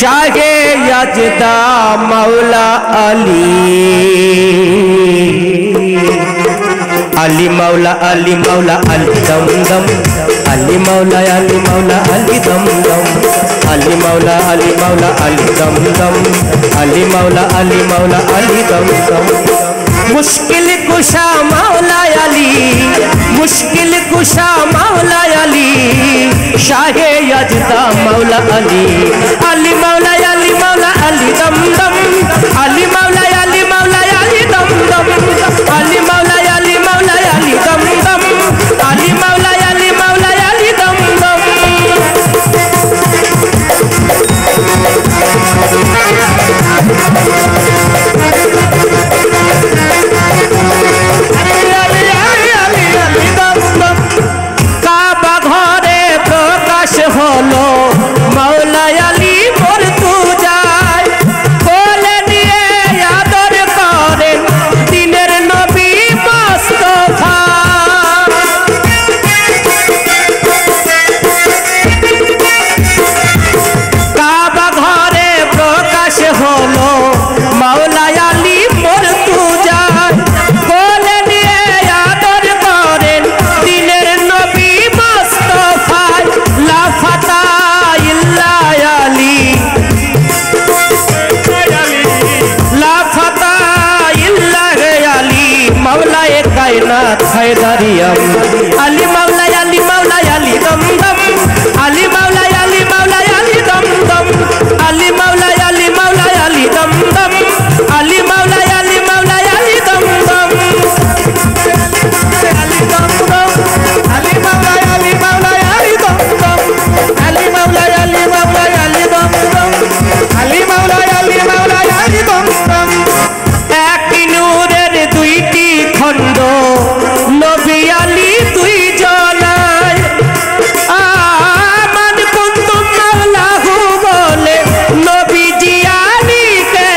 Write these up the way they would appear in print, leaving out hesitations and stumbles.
शाहे यजदा मौला अली मौला अली मौला अली दम दम अली मौला अली मौला अली दम दम अली मौला अली मौला अली दम दम अली मौला अली मौला अली दम दम। मुश्किल कुशा मौला अली, मुश्किल कुशा मौला अली, शाहे यजदा मौला अली अली मौला अली मौला अली दम दम अली मौला अली मौला अली दम दम अली मौला अली मौला अली दम दम अली मौला अली मौला अली दम दम। काबा घरे प्रकाश हलो मौला अली मोर तू जाय कोले निये आदर करे दिनेर नबी मुस्तफा। काबा घरे प्रकाश हलो मौला अली मोर तू जाय कोले निये आदर करे दिनेर नबी मुस्तफा। ला फता इल्ला अली ला फता इल्ला अली मौला कायनात हैदरियम अली मौला अली मौला अली दम दम अली मौला अली मौला अली दम दम अली मौला अली मौला अली दम दम अली मौला अली मौला अली दम दम अली दम दम अली मौला अली मौला अली दम दम अली मौला अली मौला अली दम दम अली मौला अली मौला अली दम दम। एक नूरेर दुईटी खंड नबी अली दुई जनाय आमान कुंतुम मौलाहु बोले नबी जी अली के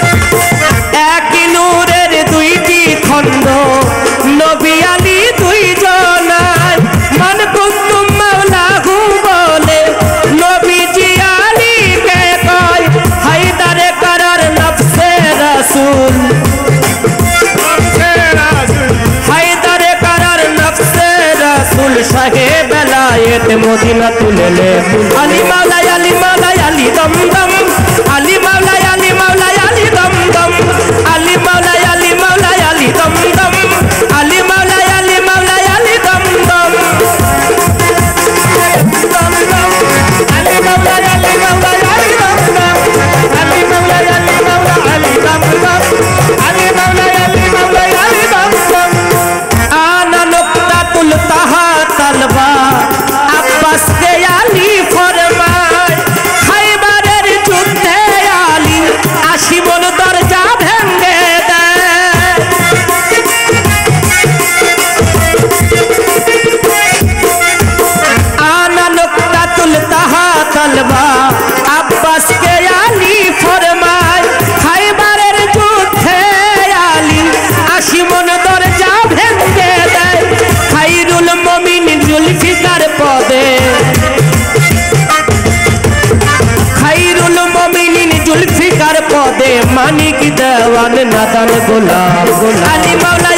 एक नूरेर दुईटी खंड नबी अली दुई जनाय मान कुंतुम मौलाहु बोले नबी जी अली के कय हैदर करार नफ्से रसूल हैदर करार नफ्से रसूल शाहे बेलायत मदीना तुले अली मौला अली मौला अली दम दम अली मौला अली मौला अली दम दम अली मौला अली मौला अली दम दम अली मौला अली मौला अली दम दम दम दम अली मौला अली मौला अली दम दम अली मौला अली मौला अली दम दम अली मौला अली मौला अली दम दम। आना नुक्तातुल तहा तलबा अब्बास के अली फरमाय खैबरेर যুদ্ধে अली आशिमन दरजा भेंगे देय। आना नुक्तातुल तहा तलबा अब्बास के अली फरमाय खैबरेर যুদ্ধে अली आशिमन दरजा भेंगे देय। खैरुल मुमिन जुल्फिकार पदे खैरुल मुमिनिन जुल्फिकार पदे मानिक देवान नादान गोलाम अली मौला